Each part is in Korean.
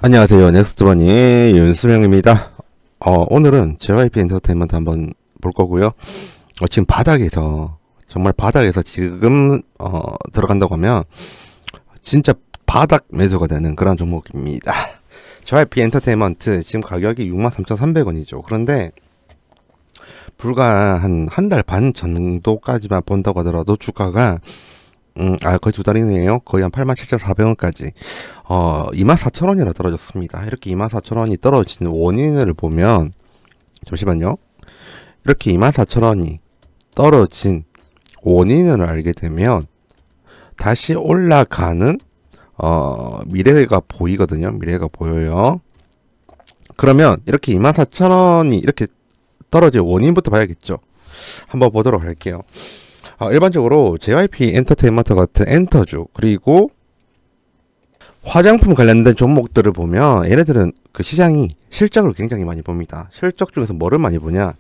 안녕하세요. 넥스트버니 윤수명입니다. 오늘은 JYP 엔터테인먼트 한번 볼 거고요. 지금 바닥에서, 정말 바닥에서 지금, 들어간다고 하면, 진짜 바닥 매수가 되는 그런 종목입니다. JYP 엔터테인먼트, 지금 가격이 63,300원이죠. 그런데, 불과 한 달 반 정도까지만 본다고 하더라도 주가가 거의 두 달이네요. 거의 한 87,400원까지 24,000원이나 떨어졌습니다. 이렇게 24,000원이 떨어지는 원인을 보면, 잠시만요. 이렇게 24,000원이 떨어진 원인을 알게 되면 다시 올라가는 미래가 보이거든요. 미래가 보여요. 그러면 이렇게 24,000원이 이렇게 떨어질 원인부터 봐야겠죠. 한번 보도록 할게요. 일반적으로 JYP 엔터테인먼트 같은 엔터주, 그리고 화장품 관련된 종목들을 보면 얘네들은 그 시장이 실적을 굉장히 많이 봅니다. 실적 중에서 뭐를 많이 보냐?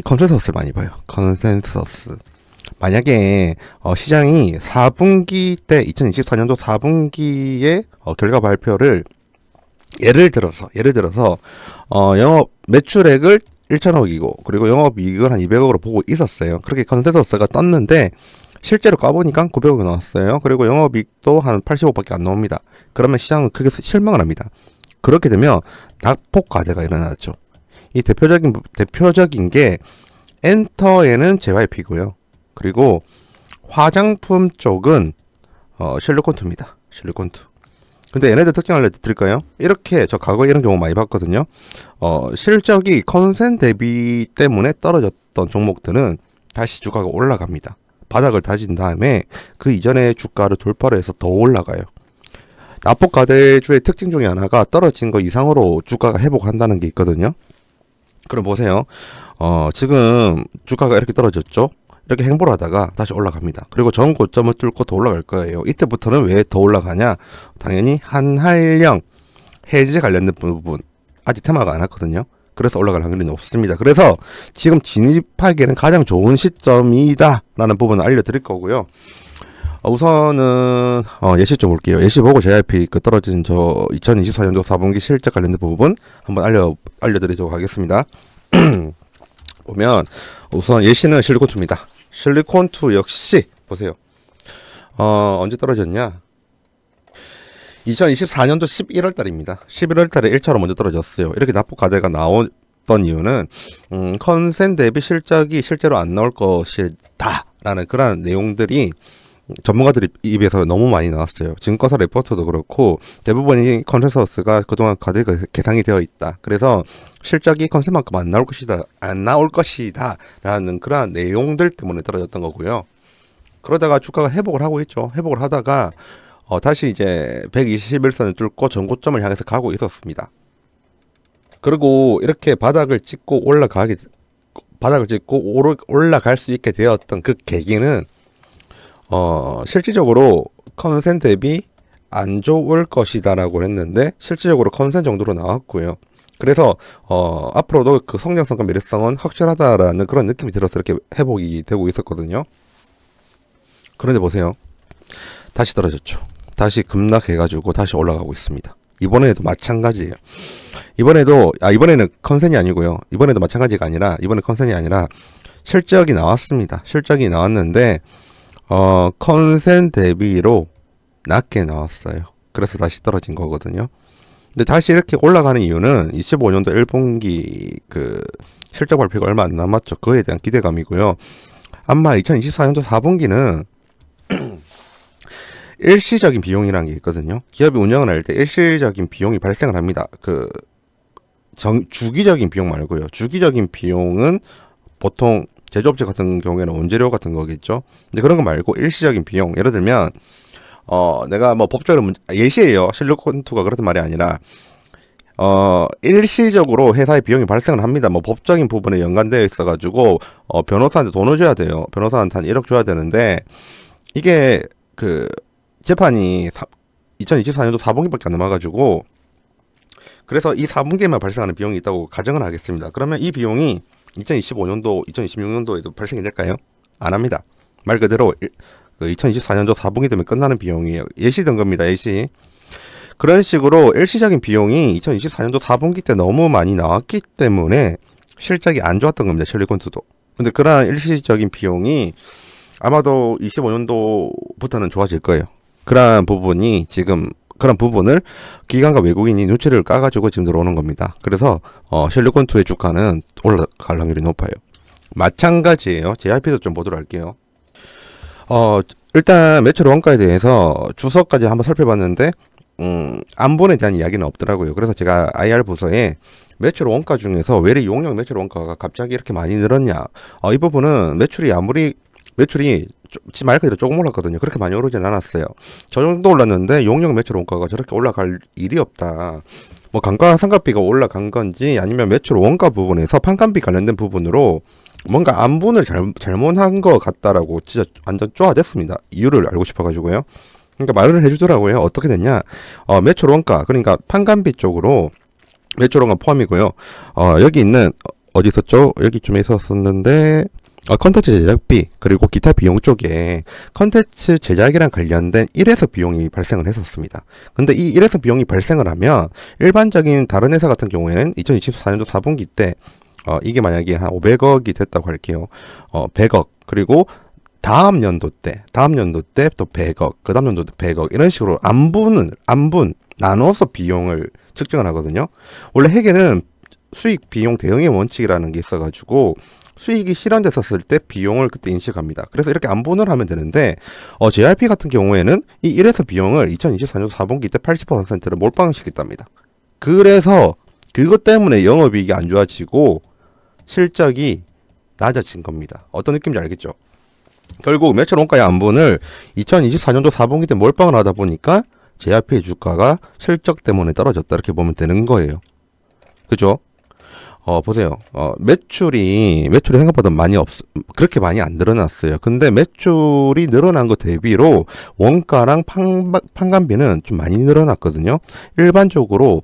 컨센서스를 많이 봐요. 컨센서스. 만약에 시장이 4분기 때 2024년도 4분기에 결과 발표를 예를 들어서 영업 매출액을 1,000억이고 그리고 영업이익을 한 200억으로 보고 있었어요. 그렇게 컨센서스가 떴는데 실제로 까보니까 900억이 나왔어요. 그리고 영업이익도 한 80억밖에 안 나옵니다. 그러면 시장은 크게 실망을 합니다. 그렇게 되면 낙폭 과대가 일어나죠. 이 대표적인 게 엔터에는 JYP고요. 그리고 화장품 쪽은 실리콘투입니다. 실리콘투. 근데 얘네들 특징 알려드릴까요? 이렇게 저 과거에 이런 경우 많이 봤거든요. 실적이 컨센 대비 때문에 떨어졌던 종목들은 다시 주가가 올라갑니다. 바닥을 다진 다음에 그 이전에 주가를 돌파를 해서 더 올라가요. 납폭과대주의 특징 중에 하나가 떨어진 거 이상으로 주가가 회복한다는 게 있거든요. 그럼 보세요. 지금 주가가 이렇게 떨어졌죠? 이렇게 행보를 하다가 다시 올라갑니다. 그리고 전 고점을 뚫고 더 올라갈 거예요. 이때부터는 왜 더 올라가냐? 당연히 한한령 해지 관련된 부분 아직 테마가 안 왔거든요. 그래서 올라갈 확률이 높습니다. 그래서 지금 진입하기에는 가장 좋은 시점이다 라는 부분을 알려드릴 거고요. 우선은 예시 좀 볼게요. 예시 보고 JYP 그 떨어진 저 2024년도 4분기 실적 관련된 부분 한번 알려드리도록 하겠습니다. 보면 우선 예시는 실리콘투입니다. 실리콘투 역시 보세요. 언제 떨어졌냐? 2024년도 11월 달입니다. 11월 달에 1차로 먼저 떨어졌어요. 이렇게 납폭 과대가 나왔던 이유는 컨센 대비 실적이 실제로 안 나올 것이다 라는 그런 내용들이 전문가들 입에서 너무 많이 나왔어요. 증권사 레포트도 그렇고 대부분이 컨센서스가 그동안 과대가 계상이 되어 있다. 그래서 실적이 컨센만큼 안 나올 것이다 라는 그런 내용들 때문에 떨어졌던 거고요. 그러다가 주가가 회복을 하고 있죠. 회복을 하다가 다시 이제 121선을 뚫고 전고점을 향해서 가고 있었습니다. 그리고 이렇게 바닥을 찍고 올라갈 수 있게 되었던 그 계기는 실질적으로 컨센 대비 안 좋을 것이다 라고 했는데 실질적으로 컨센 정도로 나왔고요. 그래서 앞으로도 그 성장성과 미래성은 확실하다라는 그런 느낌이 들어서 이렇게 회복이 되고 있었거든요. 그런데 보세요. 다시 떨어졌죠. 다시 급락해가지고 다시 올라가고 있습니다. 이번에도 마찬가지예요. 이번에는 컨센이 아니고요. 이번에도 마찬가지가 아니라 이번에 컨센이 아니라 실적이 나왔습니다. 실적이 나왔는데 컨센 대비로 낮게 나왔어요. 그래서 다시 떨어진 거거든요. 근데 다시 이렇게 올라가는 이유는 25년도 1분기 그 실적 발표가 얼마 안 남았죠. 그거에 대한 기대감이고요. 아마 2024년도 4분기는 일시적인 비용이라는 게 있거든요. 기업이 운영을 할 때 일시적인 비용이 발생을 합니다. 주기적인 비용 말고요. 주기적인 비용은 보통 제조업체 같은 경우에는 원재료 같은 거겠죠. 근데 그런 거 말고 일시적인 비용, 예를 들면 내가 뭐 법적으로 예시예요. 실리콘투가 그렇단 말이 아니라 일시적으로 회사의 비용이 발생을 합니다. 뭐 법적인 부분에 연관되어 있어가지고 변호사한테 돈을 줘야 돼요. 변호사한테 한 1억 줘야 되는데 이게 그 재판이 2024년도 4분기밖에 안 남아가지고 그래서 이 4분기에만 발생하는 비용이 있다고 가정을 하겠습니다. 그러면 이 비용이 2025년도, 2026년도에도 발생이 될까요? 안 합니다. 말 그대로 2024년도 4분기 되면 끝나는 비용이에요. 예시 든 겁니다. 예시. 그런 식으로 일시적인 비용이 2024년도 4분기 때 너무 많이 나왔기 때문에 실적이 안 좋았던 겁니다. 셜리콘트도. 근데 그러한 일시적인 비용이 아마도 25년도부터는 좋아질 거예요. 그러한 부분이 지금 그런 부분을 기관과 외국인이 눈치를 까가지고 지금 들어오는 겁니다. 그래서 셜리콘2의 주가는 올라갈 확률이 높아요. 마찬가지예요. JYP도 좀 보도록 할게요. 일단 매출 원가에 대해서 주석까지 한번 살펴봤는데 안분에 대한 이야기는 없더라고요. 그래서 제가 IR 부서에 매출 원가 중에서 왜 이렇게 용역 매출 원가가 갑자기 이렇게 많이 늘었냐, 이 부분은 매출이 말 그대로 조금 올랐거든요. 그렇게 많이 오르진 않았어요. 저 정도 올랐는데 용역 매출 원가가 저렇게 올라갈 일이 없다. 뭐 감가상각비가 올라간 건지 아니면 매출 원가 부분에서 판관비 관련된 부분으로 뭔가 안분을 잘못한 것 같다라고 진짜 완전 쪼아댔습니다. 이유를 알고 싶어가지고요. 그러니까 말을 해주더라고요. 어떻게 됐냐? 매출 원가, 그러니까 판관비 쪽으로 매출 원가 포함이고요. 여기 있는 어디 있었죠? 여기쯤에 있었었는데 컨텐츠 제작비 그리고 기타 비용 쪽에 컨텐츠 제작이랑 관련된 1회서 비용이 발생을 했었습니다. 근데 이 1회서 비용이 발생을 하면 일반적인 다른 회사 같은 경우에는 2024년도 4분기 때 이게 만약에 한 500억이 됐다고 할게요. 100억 그리고 다음 연도 때 또 100억, 그 다음 연도 때 100억 이런 식으로 안분 나눠서 비용을 측정을 하거든요. 원래 회계는 수익 비용 대응의 원칙이라는 게 있어가지고 수익이 실현됐었을 때 비용을 그때 인식합니다. 그래서 이렇게 안분을 하면 되는데 JYP 같은 경우에는 이 1회서 비용을 2024년도 4분기 때 80%를 몰빵을 시켰답니다. 그래서 그것 때문에 영업이익이 안 좋아지고 실적이 낮아진 겁니다. 어떤 느낌인지 알겠죠? 결국 매출 원가의 안분을 2024년도 4분기 때 몰빵을 하다 보니까 JYP의 주가가 실적 때문에 떨어졌다 이렇게 보면 되는 거예요. 그죠? 보세요. 매출이 생각보다 그렇게 많이 안 늘어났어요. 근데 매출이 늘어난 것 대비로 원가랑 판관비는 좀 많이 늘어났거든요. 일반적으로,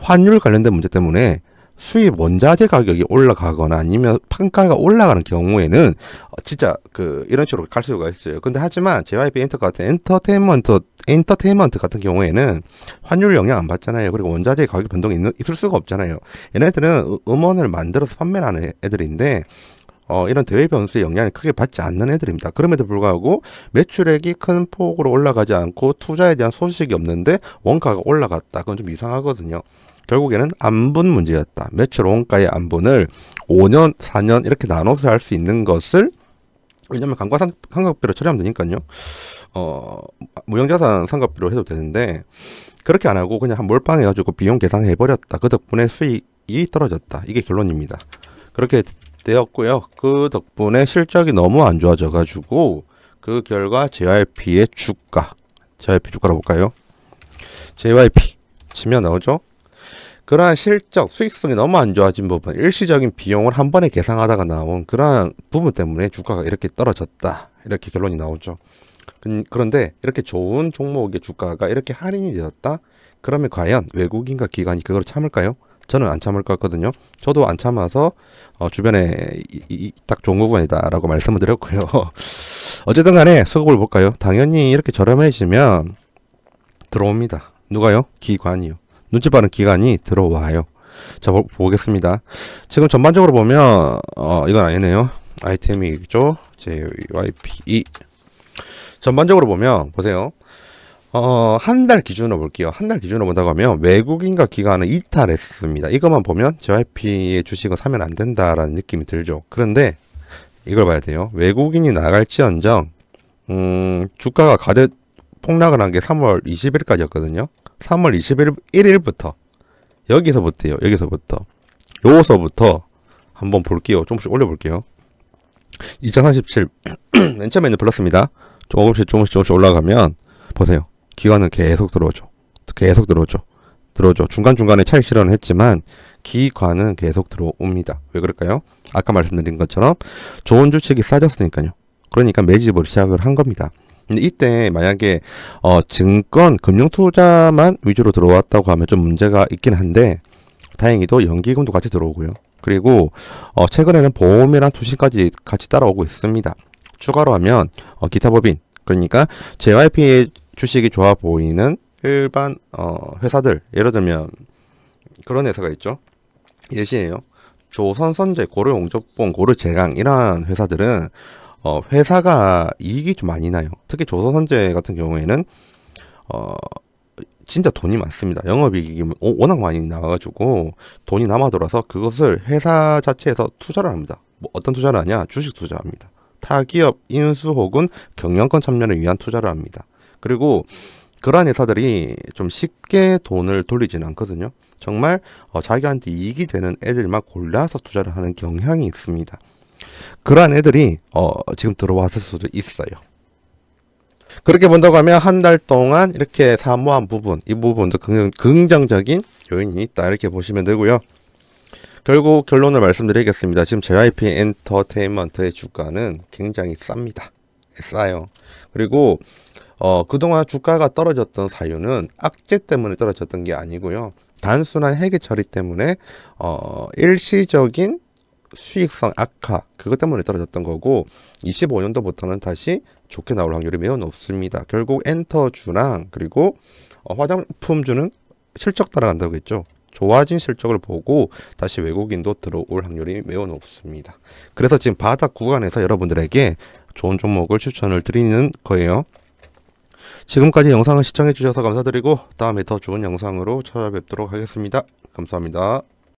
환율 관련된 문제 때문에 수입 원자재 가격이 올라가거나 아니면 판가가 올라가는 경우에는 진짜 이런 식으로 갈 수가 있어요. 근데 하지만 JYP 엔터테인먼트 같은 경우에는 환율 영향 안 받잖아요. 그리고 원자재 가격 변동이 있을 수가 없잖아요. 얘네들은 음원을 만들어서 판매를 하는 애들인데 이런 대외 변수의 영향을 크게 받지 않는 애들입니다. 그럼에도 불구하고 매출액이 큰 폭으로 올라가지 않고 투자에 대한 소식이 없는데 원가가 올라갔다. 그건 좀 이상하거든요. 결국에는 안분 문제였다. 매출 원가의 안분을 5년, 4년 이렇게 나눠서 할 수 있는 것을, 왜냐면 감가상각비로 처리하면 되니까요. 무형자산 상각비로 해도 되는데 그렇게 안 하고 그냥 한 몰빵해가지고 비용 계산해버렸다. 그 덕분에 수익이 떨어졌다. 이게 결론입니다. 그렇게 되었고요. 그 덕분에 실적이 너무 안 좋아져가지고 그 결과 JYP의 JYP 주가로 볼까요? JYP 치면 나오죠? 그러한 실적, 수익성이 너무 안 좋아진 부분, 일시적인 비용을 한 번에 계산하다가 나온 그러한 부분 때문에 주가가 이렇게 떨어졌다. 이렇게 결론이 나오죠. 그런데 이렇게 좋은 종목의 주가가 이렇게 할인이 되었다? 그러면 과연 외국인과 기관이 그걸 참을까요? 저는 안 참을 것 같거든요. 저도 안 참아서 주변에 딱 좋은 부분이다 라고 말씀을 드렸고요. 어쨌든 간에 수급을 볼까요? 당연히 이렇게 저렴해지면 들어옵니다. 누가요? 기관이요. 눈치 빠른 기관이 들어와요. 자, 보겠습니다. 지금 전반적으로 보면 이건 아니네요. 아이템이죠. JYP 전반적으로 보면 보세요. 한 달 기준으로 볼게요. 한 달 기준으로 본다고 하면 외국인과 기관은 이탈했습니다. 이것만 보면 JYP의 주식은 사면 안 된다라는 느낌이 들죠. 그런데 이걸 봐야 돼요. 외국인이 나갈지언정 주가가 가득 폭락을 한 게 3월 20일까지였거든요. 3월 21일부터 여기서부터요. 요서부터 한번 볼게요. 조금씩 올려볼게요. 2037 맨 처음에는 플러스입니다. 조금씩 올라가면 보세요. 기관은 계속 들어오죠. 중간중간에 차익 실현을 했지만 기관은 계속 들어옵니다. 왜 그럴까요? 아까 말씀드린 것처럼 좋은 주식이 싸졌으니까요. 그러니까 매집을 시작을 한 겁니다. 근데 이때 만약에 증권, 금융투자만 위주로 들어왔다고 하면 좀 문제가 있긴 한데 다행히도 연기금도 같이 들어오고요. 그리고 최근에는 보험이랑 투신까지 같이 따라오고 있습니다. 추가로 하면 기타 법인, 그러니까 JYP의 주식이 좋아 보이는 일반 회사들, 예를 들면 그런 회사가 있죠. 예시예요. 조선선제, 고려용접봉, 고려제강 이러한 회사들은 회사가 이익이 좀 많이 나요. 특히 조선선제 같은 경우에는 어, 진짜 돈이 많습니다. 영업이익이 워낙 많이 나와가지고 돈이 남아 돌아서 그것을 회사 자체에서 투자를 합니다. 뭐 어떤 투자를 하냐? 주식 투자합니다. 타기업 인수 혹은 경영권 참여를 위한 투자를 합니다. 그리고 그러한 회사들이 좀 쉽게 돈을 돌리지는 않거든요. 정말 자기한테 이익이 되는 애들만 골라서 투자를 하는 경향이 있습니다. 그러한 애들이 지금 들어왔을 수도 있어요. 그렇게 본다고 하면 한 달 동안 이렇게 사모한 부분, 이 부분도 긍정적인 요인이 있다 이렇게 보시면 되고요. 결국 결론을 말씀드리겠습니다. 지금 JYP 엔터테인먼트의 주가는 굉장히 쌉니다. 싸요. 그리고 그동안 주가가 떨어졌던 사유는 악재 때문에 떨어졌던 게 아니고요. 단순한 회계 처리 때문에 일시적인 수익성 악화, 그것 때문에 떨어졌던 거고 25년도부터는 다시 좋게 나올 확률이 매우 높습니다. 결국 엔터주랑 그리고 화장품주는 실적 따라간다고 했죠. 좋아진 실적을 보고 다시 외국인도 들어올 확률이 매우 높습니다. 그래서 지금 바닥 구간에서 여러분들에게 좋은 종목을 추천을 드리는 거예요. 지금까지 영상을 시청해 주셔서 감사드리고 다음에 더 좋은 영상으로 찾아뵙도록 하겠습니다. 감사합니다.